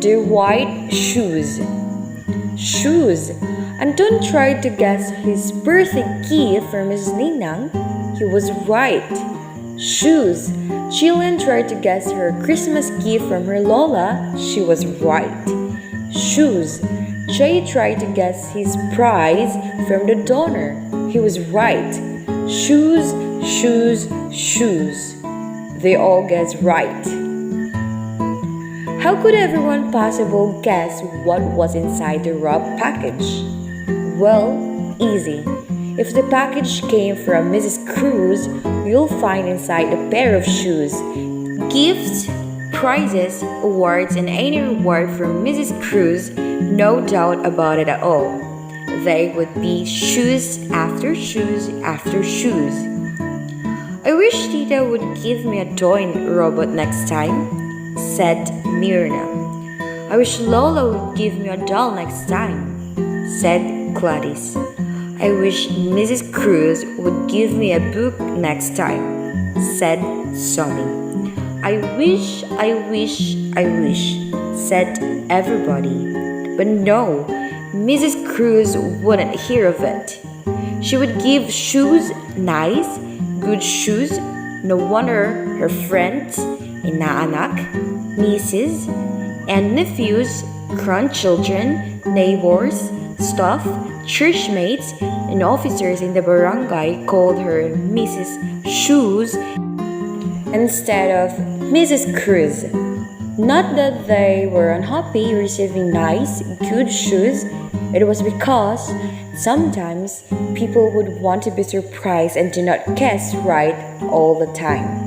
The white shoes. Shoes. Anton tried to guess his birthday gift from his Ninang. He was right. Shoes. Jillian tried to guess her Christmas gift from her Lola. She was right. Shoes. Jay tried to guess his prize from the donor. He was right. Shoes, shoes, shoes. They all guessed right. How could everyone possibly guess what was inside the wrapped package? Well, easy. If the package came from Mrs. Cruz, you'll find inside a pair of shoes. Gifts, prizes, awards, and any reward from Mrs. Cruz, no doubt about it at all. They would be shoes after shoes after shoes. I wish Tita would give me a toy robot next time, said Mirna. I wish Lola would give me a doll next time, said Gladys. I wish Mrs. Cruz would give me a book next time, said Sonny. I wish, said everybody. But no, Mrs. Cruz wouldn't hear of it. She would give shoes, nice, good shoes. No wonder her friends, inaanak, nieces, and nephews, grandchildren, neighbors, staff, churchmates, and officers in the barangay called her Mrs. Shoes instead of Mrs. Cruz. Not that they were unhappy receiving nice, good shoes. It was because sometimes people would want to be surprised and do not guess right all the time.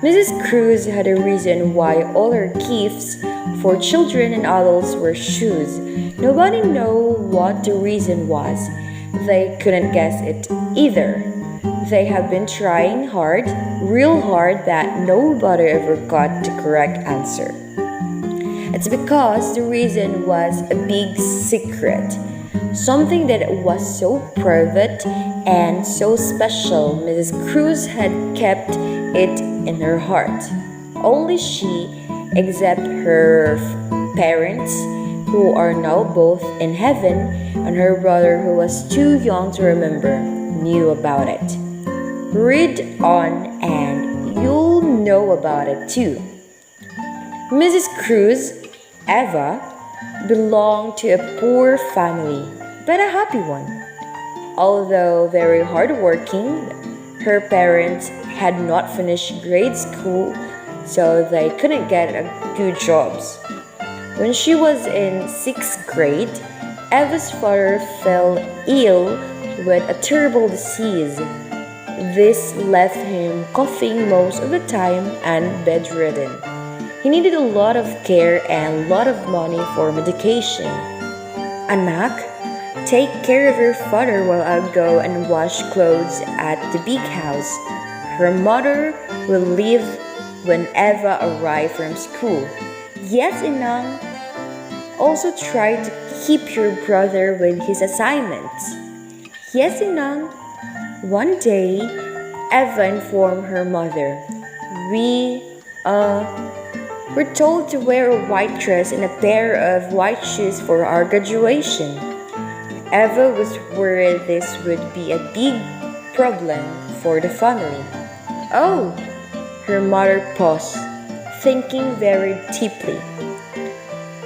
Mrs. Cruz had a reason why all her gifts for children and adults were shoes. Nobody knew what the reason was. They couldn't guess it either. They have been trying hard, real hard, that nobody ever got the correct answer. It's because the reason was a big secret. Something that was so private and so special, Mrs. Cruz had kept it in her heart. Only she, except her parents, who are now both in heaven, and her brother, who was too young to remember, knew about it. Read on and you'll know about it too. Mrs. Cruz, Eva, belonged to a poor family, but a happy one. Although very hardworking, her parents had not finished grade school, so they couldn't get good jobs. When she was in 6th grade, Eva's father fell ill with a terrible disease. This left him coughing most of the time and bedridden. He needed a lot of care and a lot of money for medication. Anak, take care of your father while I go and wash clothes at the big house. Her mother will leave when Eva arrives from school. Yes, Inang. Also try to keep your brother with his assignments. Yes, Inang. One day, Eva informed her mother, we're told to wear a white dress and a pair of white shoes for our graduation. Eva was worried this would be a big problem for the family. Oh, her mother paused, thinking very deeply.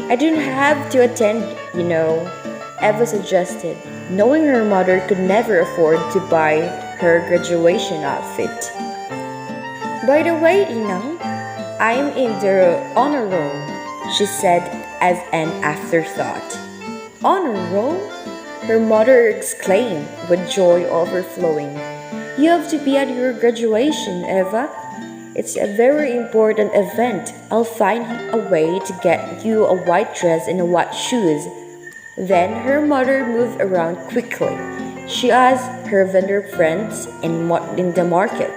I don't have to attend, Eva suggested, knowing her mother could never afford to buy her graduation outfit. By the way, Inang, I'm in the honor roll, she said as an afterthought. Honor roll? Her mother exclaimed with joy overflowing. You have to be at your graduation, Eva. It's a very important event. I'll find a way to get you a white dress and white shoes. Then her mother moved around quickly. She asked her vendor friends in the market.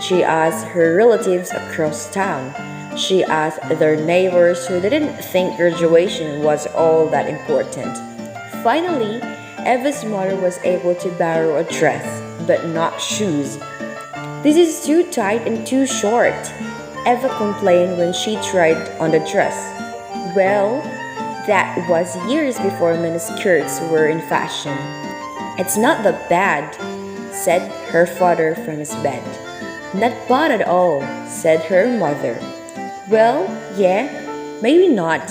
She asked her relatives across town. She asked their neighbors who didn't think graduation was all that important. Finally, Eva's mother was able to borrow a dress, but not shoes. This is too tight and too short, Eva complained when she tried on the dress. Well, that was years before miniskirts were in fashion. It's not that bad, said her father from his bed. Not bad at all, said her mother. Well, yeah, maybe not,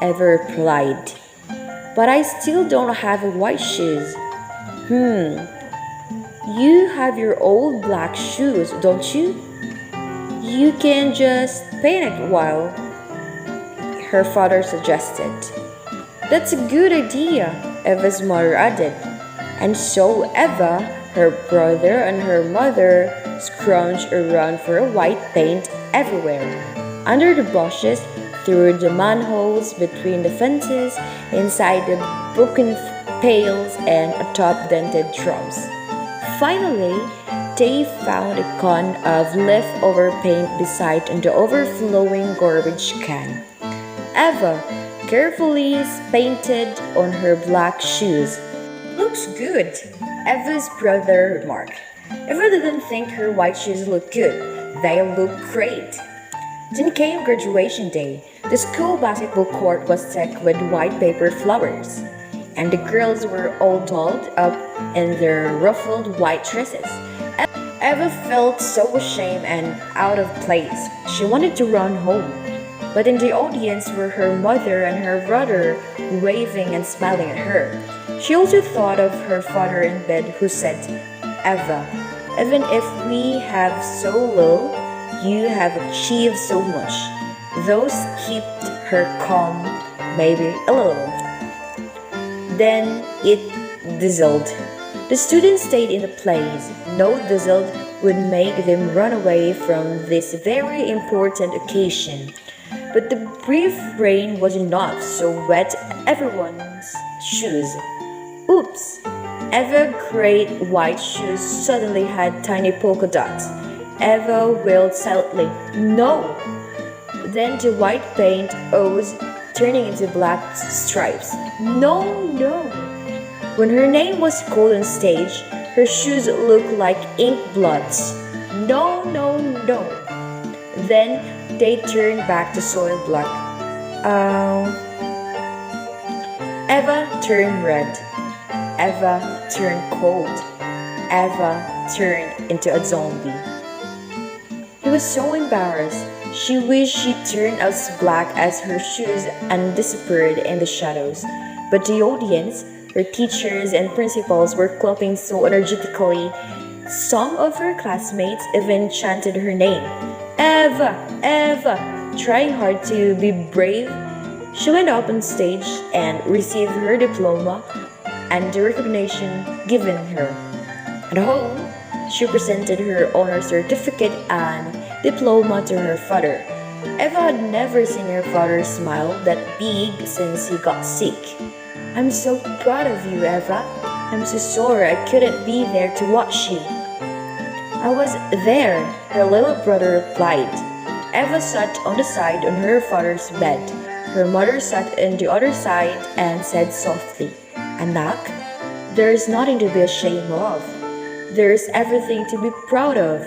Eva replied. But I still don't have white shoes. You have your old black shoes, don't you? You can just paint it while, her father suggested. That's a good idea, Eva's mother added. And so Eva, her brother, and her mother scrounged around for a white paint everywhere. Under the bushes, through the manholes, between the fences, inside the broken pails, and atop dented drums. Finally, they found a can of leftover paint beside the overflowing garbage can. Eva carefully painted on her black shoes. Looks good, Eva's brother remarked. Eva didn't think her white shoes looked good. They looked great. Then came graduation day. The school basketball court was decked with white paper flowers, and the girls were all dolled up in their ruffled white dresses. Eva felt so ashamed and out of place. She wanted to run home. But in the audience were her mother and her brother, waving and smiling at her. She also thought of her father in bed, who said, Eva, even if we have so little, you have achieved so much. Those kept her calm, maybe a little. Then it drizzled. The students stayed in the place. No drizzle would make them run away from this very important occasion. But the brief rain was enough to wet everyone's shoes. Oops! Eva's great white shoes suddenly had tiny polka dots. Eva wailed silently, No! Then the white paint was turning into black stripes. No, no! When her name was called on stage, her shoes looked like ink blots. No, no, no! Then they turned back to soiled black. Eva turned red. Eva turned cold. Eva turned into a zombie. He was so embarrassed. She wished she turned as black as her shoes and disappeared in the shadows. But the audience, her teachers and principals were clapping so energetically. Some of her classmates even chanted her name. Eva! Eva! Trying hard to be brave, she went up on stage and received her diploma and the recognition given her. At home, she presented her honor certificate and diploma to her father. Eva had never seen her father smile that big since he got sick. I'm so proud of you, Eva. I'm so sorry I couldn't be there to watch you. I was there, her little brother replied. Eva sat on the side on her father's bed. Her mother sat on the other side and said softly, Anak, there is nothing to be ashamed of. There is everything to be proud of.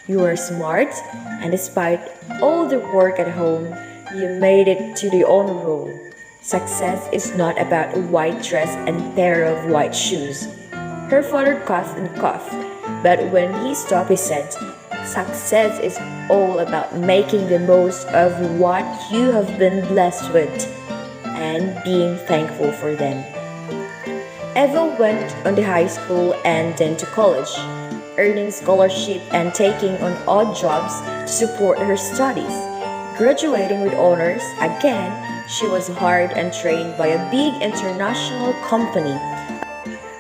You are smart, and despite all the work at home, you made it to the honor roll. Success is not about a white dress and pair of white shoes. Her father coughed and coughed, but when he stopped, he said, Success is all about making the most of what you have been blessed with and being thankful for them. Eva went on to high school and then to college, earning scholarship and taking on odd jobs to support her studies. Graduating with honors, again, she was hired and trained by a big international company.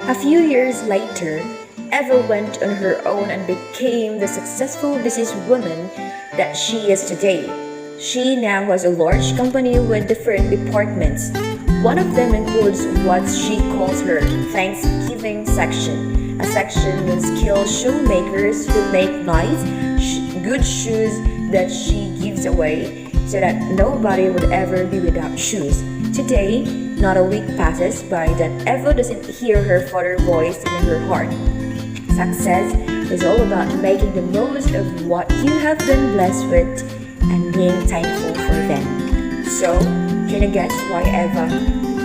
A few years later, Eva went on her own and became the successful businesswoman that she is today. She now has a large company with different departments. One of them includes what she calls her Thanksgiving section, a section with skilled shoemakers who make nice, good shoes that she gives away so that nobody would ever be without shoes. Today, not a week passes by that Eva doesn't hear her father's voice in her heart. Success is all about making the most of what you have been blessed with and being thankful for them. So, Jenna gets why Eva,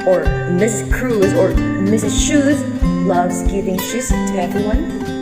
or Mrs. Cruz, or Mrs. Shoes loves giving shoes to everyone.